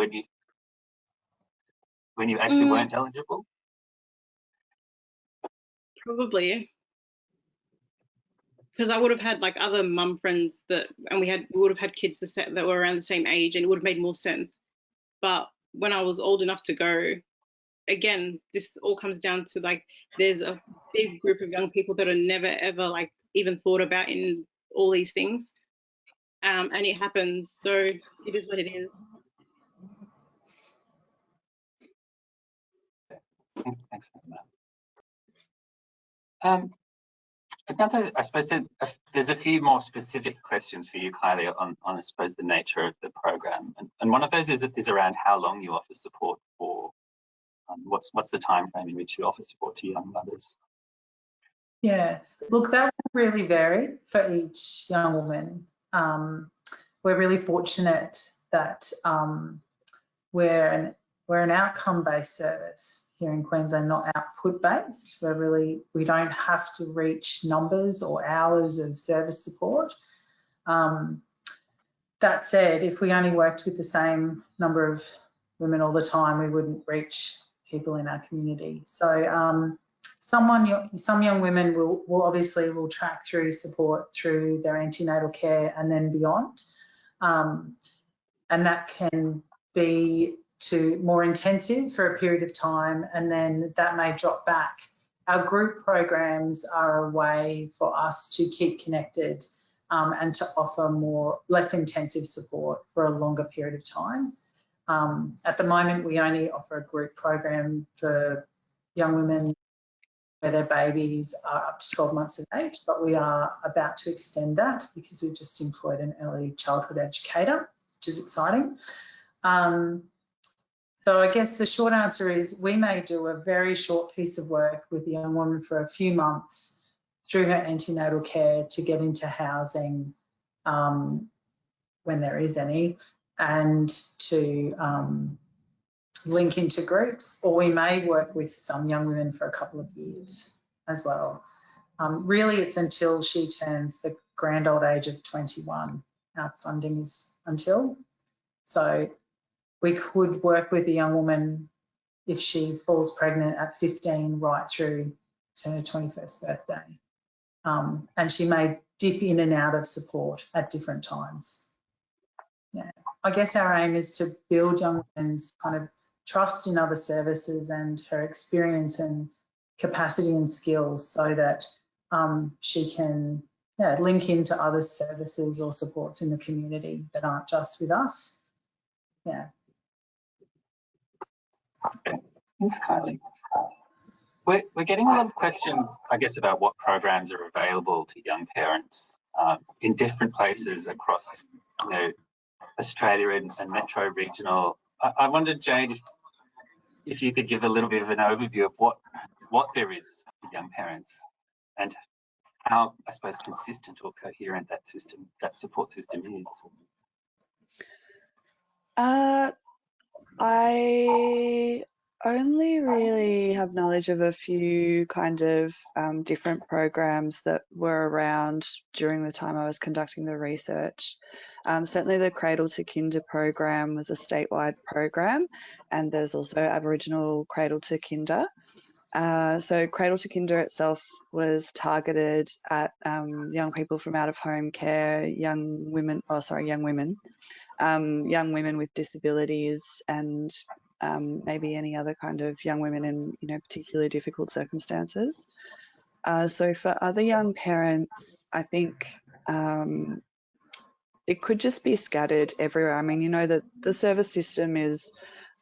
when you actually weren't eligible? Probably. Because I would have had like other mum friends and we would have had kids that were around the same age, and it would have made more sense. But when I was old enough to go, again, this all comes down to like, there's a big group of young people that are never ever like even thought about in all these things. And it happens, so it is what it is. Thanks, I suppose there's a few more specific questions for you, Kylie, on I suppose the nature of the program, and one of those is around how long you offer support for. What's the time frame in which you offer support to young mothers? Yeah, look, that will really vary for each young woman. We're really fortunate that we're an outcome-based service here in Queensland, not output-based. We don't have to reach numbers or hours of service support. That said, if we only worked with the same number of women all the time, we wouldn't reach people in our community. So some young women will obviously track through support through their antenatal care and then beyond. And that can be to more intensive for a period of time, and then that may drop back. Our group programs are a way for us to keep connected and to offer less intensive support for a longer period of time. At the moment, we only offer a group program for young women where their babies are up to 12 months of age, but we are about to extend that because we've just employed an early childhood educator, which is exciting. So I guess the short answer is we may do a very short piece of work with a young woman for a few months through her antenatal care to get into housing when there is any, and to link into groups, or we may work with some young women for a couple of years as well. Really, it's until she turns the grand old age of 21. Our funding is until. So we could work with a young woman if she falls pregnant at 15 right through to her 21st birthday. And she may dip in and out of support at different times. Yeah, I guess our aim is to build young women's kind of trust in other services and her experience and capacity and skills so that she can link into other services or supports in the community that aren't just with us. Yeah. Okay. Thanks, Kylie. We're getting a lot of questions, I guess, about what programs are available to young parents in different places across, Australia and metro regional. I wondered, Jade, if you could give a little bit of an overview of what there is for young parents and how, I suppose, consistent or coherent that support system is. I only really have knowledge of a few kind of different programs that were around during the time I was conducting the research. Certainly the Cradle to Kinder program was a statewide program, and there's also Aboriginal Cradle to Kinder. So Cradle to Kinder itself was targeted at young people from out of home care, young women with disabilities, and maybe any other kind of young women in particularly difficult circumstances. So for other young parents, I think it could just be scattered everywhere. I mean, that the service system is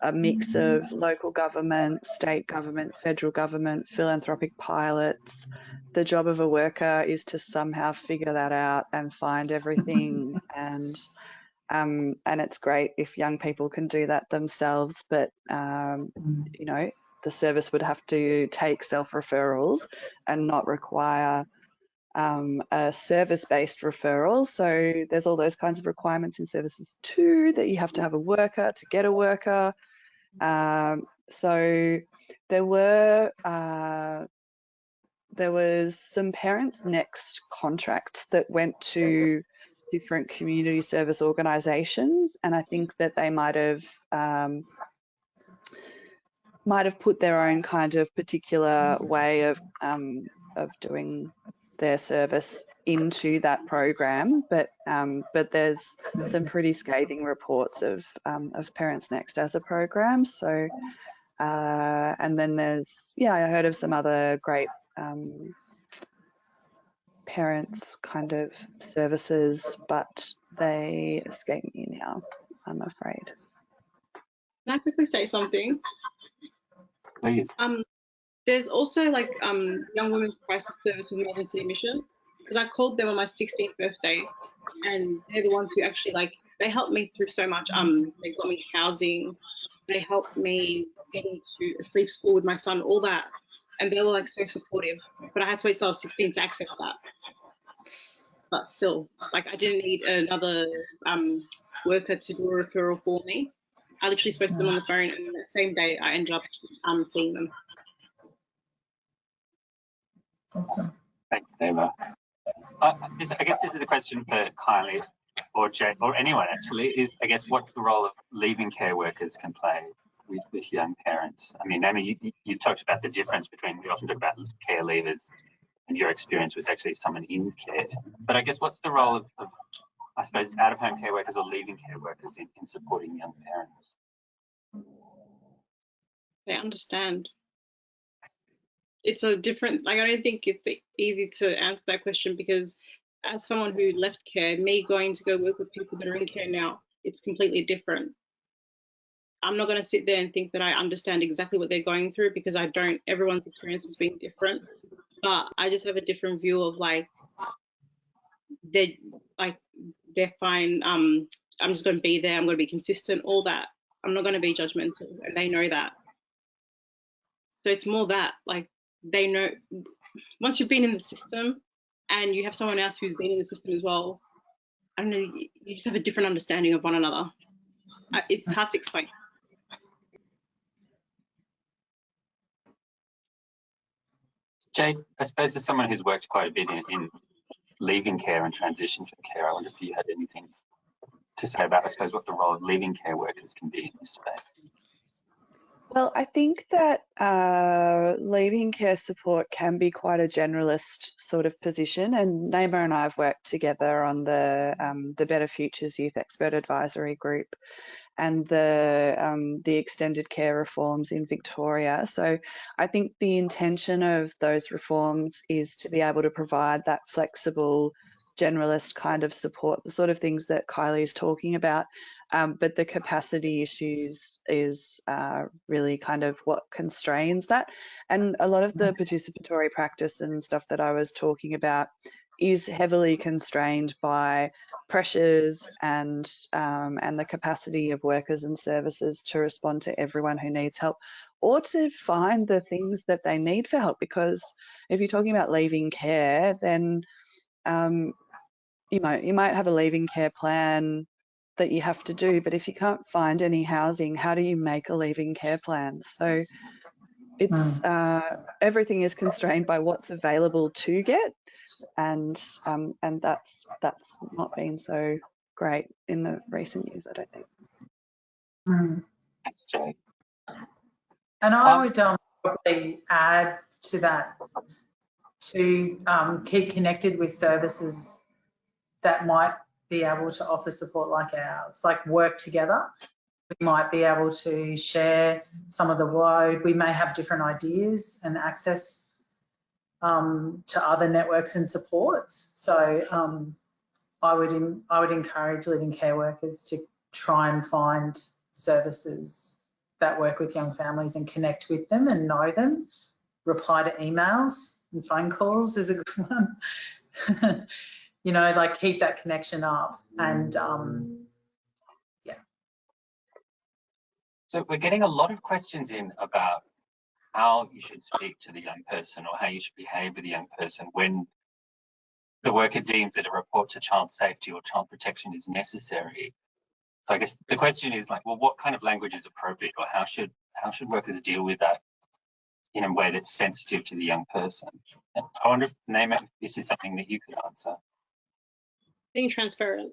a mix of local government, state government, federal government, philanthropic pilots. The job of a worker is to somehow figure that out and find everything. And it's great if young people can do that themselves, but the service would have to take self-referrals and not require a service-based referral. So there's all those kinds of requirements in services too, that you have to have a worker to get a worker. So there was some Parents Next contracts that went to different community service organisations, and I think that they might have might have put their own kind of particular way of doing their service into that program, but there's some pretty scathing reports of Parents Next as a program. So and then there's, yeah, I heard of some other great parents kind of services, but they escape me now, I'm afraid. Can I quickly say something? Please. There's also like Young Women's Crisis Service with Melbourne City Mission, because I called them on my 16th birthday, and they're the ones who actually, like, they helped me through so much. They got me housing, they helped me get into a sleep school with my son, all that, and they were like so supportive. But I had to wait till I was 16 to access that. But still, like, I didn't need another worker to do a referral for me. I literally spoke to them on the phone, and that same day I ended up seeing them. Awesome. Thanks, Neva. I guess this is a question for Kylie or Jay or anyone actually, is I guess what the role of leaving care workers can play with young parents. I mean, Amy, you've talked about the difference between, we often talk about care leavers, and your experience was actually someone in care. But I guess what's the role of I suppose, out-of-home care workers or leaving care workers in supporting young parents? They understand. It's a different, like, I don't think it's easy to answer that question, because as someone who left care, me going to go work with people that are in care now, it's completely different. I'm not going to sit there and think that I understand exactly what they're going through, because I don't. Everyone's experience has been different, but I just have a different view of, like, they're fine. I'm just going to be there. I'm going to be consistent, all that. I'm not going to be judgmental, and they know that. So it's more that, like, they know once you've been in the system and you have someone else who's been in the system as well, I don't know, you just have a different understanding of one another. It's hard to explain. Jade, I suppose as someone who's worked quite a bit in leaving care and transition from care, I wonder if you had anything to say about, I suppose, what the role of leaving care workers can be in this space. Well, I think that leaving care support can be quite a generalist sort of position, and Naima and I have worked together on the Better Futures Youth Expert Advisory Group and the extended care reforms in Victoria. So I think the intention of those reforms is to be able to provide that flexible, generalist kind of support, the sort of things that Kylie is talking about. But the capacity issues is really kind of what constrains that. And a lot of the participatory practice and stuff that I was talking about is heavily constrained by pressures and the capacity of workers and services to respond to everyone who needs help, or to find the things that they need for help. Because if you're talking about leaving care, then you might have a leaving care plan that you have to do, but if you can't find any housing, how do you make a leaving care plan? So it's everything is constrained by what's available to get, and that's not been so great in the recent years, I don't think. Thanks, Jade. And I would probably add to that to keep connected with services that might be able to offer support like ours, like work together. We might be able to share some of the load. We may have different ideas and access to other networks and supports. So I would encourage living care workers to try and find services that work with young families and connect with them and know them. Reply to emails and phone calls is a good one. You know, like, keep that connection up, and yeah. So we're getting a lot of questions in about how you should speak to the young person or how you should behave with a young person when the worker deems that a report to child safety or child protection is necessary. So I guess the question is, like, well, what kind of language is appropriate, or how should workers deal with that in a way that's sensitive to the young person? And I wonder if, Naima, if this is something that you could answer. Being transparent.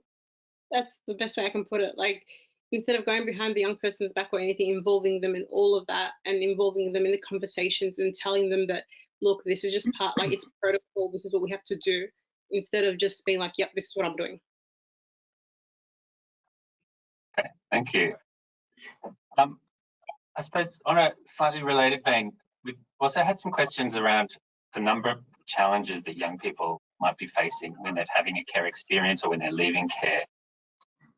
That's the best way I can put it. Like, instead of going behind the young person's back or anything, involving them in all of that and involving them in the conversations and telling them that, look, this is just part, like, it's protocol, this is what we have to do, instead of just being like, yep, this is what I'm doing. Okay, thank you. I suppose on a slightly related vein, we've also had some questions around the number of challenges that young people might be facing when they're having a care experience or when they're leaving care.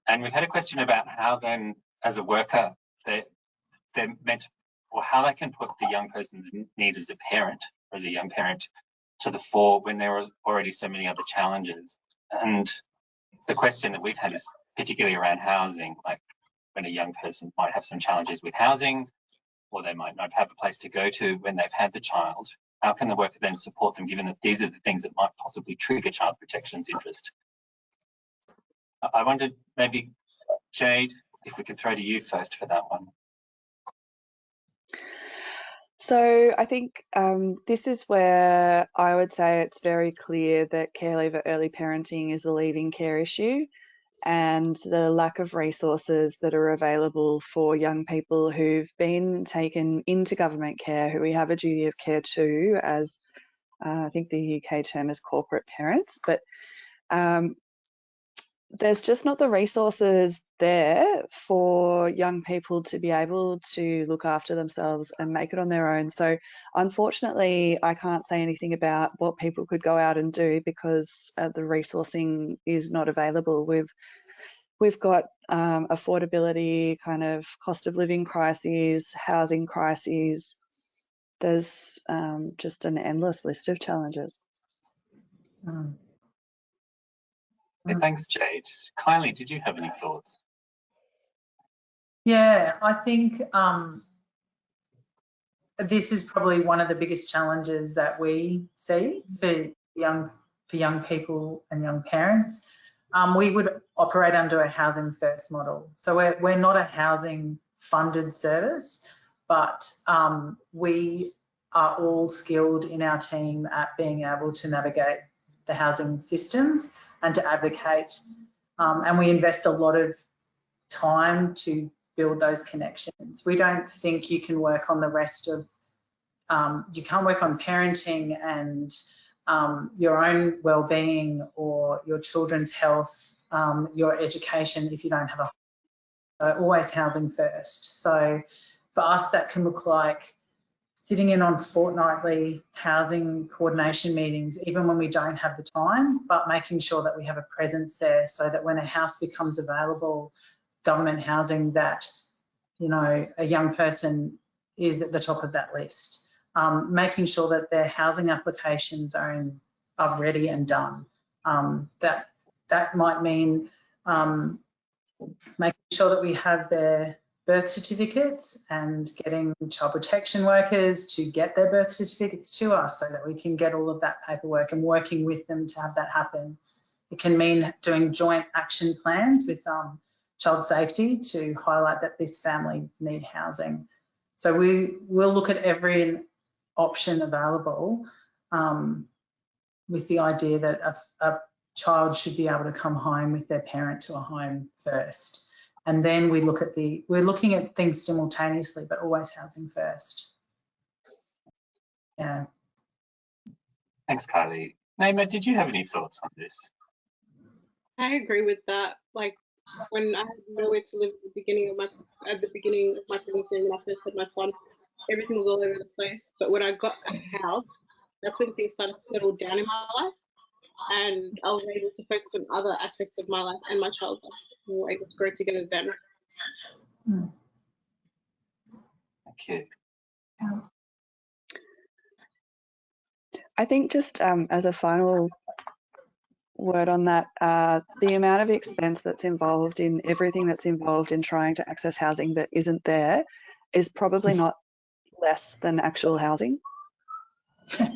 And we've had a question about how then, as a worker, they're meant, or how they can put the young person's needs as a parent or as a young parent to the fore when there are already so many other challenges. And the question that we've had is particularly around housing, like when a young person might have some challenges with housing, or they might not have a place to go to when they've had the child. How can the worker then support them, given that these are the things that might possibly trigger child protection's interest? I wondered, maybe Jade, if we could throw to you first for that one. So I think this is where I would say it's very clear that care leave or early parenting is a leaving care issue, and the lack of resources that are available for young people who've been taken into government care, who we have a duty of care to, as I think the UK term is corporate parents, but there's just not the resources there for young people to be able to look after themselves and make it on their own. So unfortunately, I can't say anything about what people could go out and do because the resourcing is not available. We've got affordability, kind of cost of living crises, housing crises. There's just an endless list of challenges. Thanks, Jade. Kylie, did you have any thoughts? Yeah, I think this is probably one of the biggest challenges that we see for young people and young parents. We would operate under a housing first model. So we're not a housing funded service, but we are all skilled in our team at being able to navigate the housing systems and to advocate. And we invest a lot of time to build those connections. We don't think you can work on the rest of, you can't work on parenting and your own well-being or your children's health, your education if you don't have always housing first. So for us, that can look like sitting in on fortnightly housing coordination meetings, even when we don't have the time, but making sure that we have a presence there so that when a house becomes available, government housing, that, you know, a young person is at the top of that list. Making sure that their housing applications are ready and done. That might mean making sure that we have their birth certificates and getting child protection workers to get their birth certificates to us so that we can get all of that paperwork and working with them to have that happen. It can mean doing joint action plans with child safety to highlight that this family need housing. So we will look at every option available with the idea that a child should be able to come home with their parent to a home first. And then we're looking at things simultaneously, but always housing first. Yeah. Thanks, Kylie. Naima, did you have any thoughts on this? I agree with that. Like when I had nowhere to live at the beginning of my pregnancy, when I first had my son, everything was all over the place. But when I got a house, that's when things started to settle down in my life, and I was able to focus on other aspects of my life and my child's life. We were able to grow together then. Thank you. I think just as a final word on that, the amount of expense that's involved in everything that's involved in trying to access housing that isn't there is probably not less than actual housing. So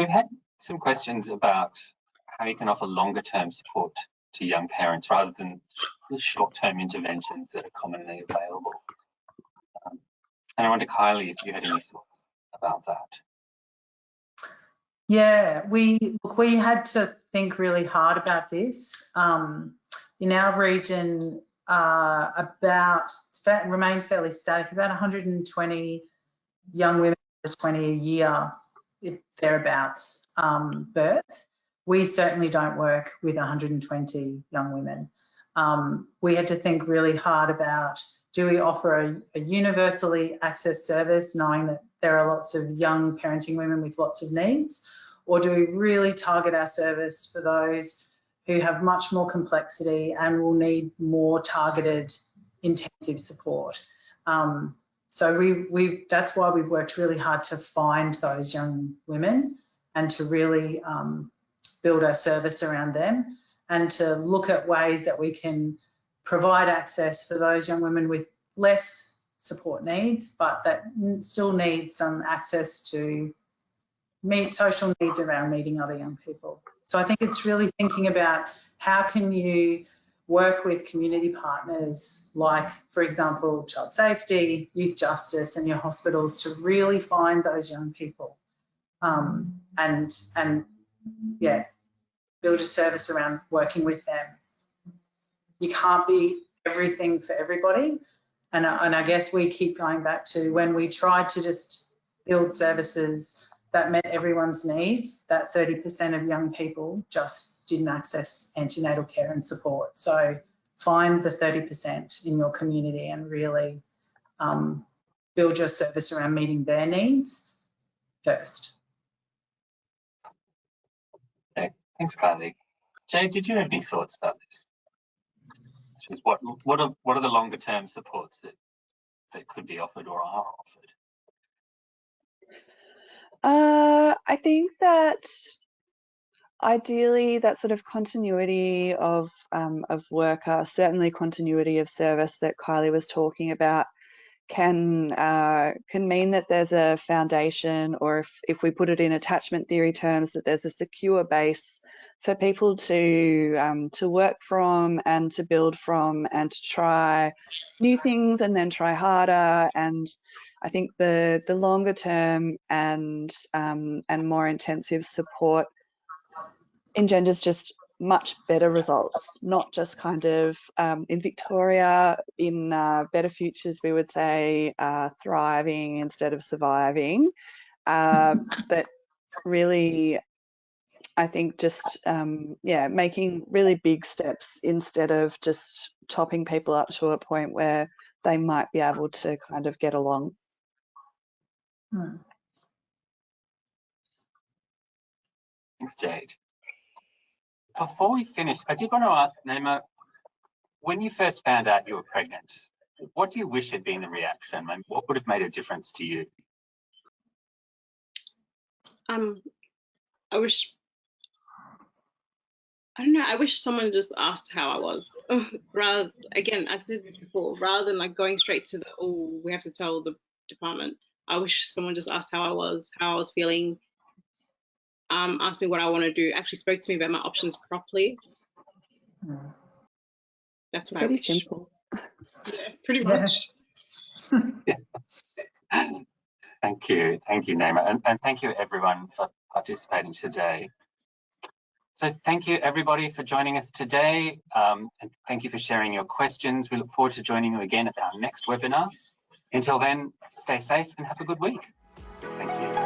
we've had some questions about how you can offer longer term support to young parents rather than the short-term interventions that are commonly available. And I wonder, Kylie, if you had any thoughts about that. Yeah, we had to think really hard about this. in our region, it's remained fairly static, about 120 young women under 20 a year, thereabouts, birth. We certainly don't work with 120 young women. We had to think really hard about, do we offer a universally accessed service, knowing that there are lots of young parenting women with lots of needs, or do we really target our service for those who have much more complexity and will need more targeted intensive support? So that's why we've worked really hard to find those young women and to really build our service around them, and to look at ways that we can provide access for those young women with less support needs, but that still need some access to meet social needs around meeting other young people. So I think it's really thinking about how can you work with community partners like, for example, Child Safety, Youth Justice and your hospitals to really find those young people and yeah, build a service around working with them. You can't be everything for everybody. And I guess we keep going back to when we tried to just build services that met everyone's needs, that 30% of young people just didn't access antenatal care and support. So find the 30% in your community and really build your service around meeting their needs first. Okay, thanks, Kylie. Jade, did you have any thoughts about this? What are the longer term supports that could be offered or are offered? I think that ideally that sort of continuity of worker, certainly continuity of service that Kylie was talking about, can mean that there's a foundation, or if we put it in attachment theory terms, that there's a secure base for people to work from and to build from and to try new things and then try harder. And I think the longer term and more intensive support engenders just much better results, not just kind of in Victoria, in Better Futures, we would say thriving instead of surviving, but really, I think just, yeah, making really big steps instead of just topping people up to a point where they might be able to kind of get along. Thanks, Jade. Before we finish, I did want to ask Naima, when you first found out you were pregnant, what do you wish had been the reaction? I mean, what would have made a difference to you? I don't know, I wish someone just asked how I was. Rather, again, I said this before, rather than like going straight to the, oh, we have to tell the department. I wish someone just asked how I was feeling, asked me what I want to do, actually spoke to me about my options properly. That's what pretty I wish. simple. Yeah, pretty much. Thank you, Naima, and thank you everyone for participating today. So thank you everybody for joining us today, and thank you for sharing your questions. We look forward to joining you again at our next webinar. Until then, stay safe and have a good week. Thank you.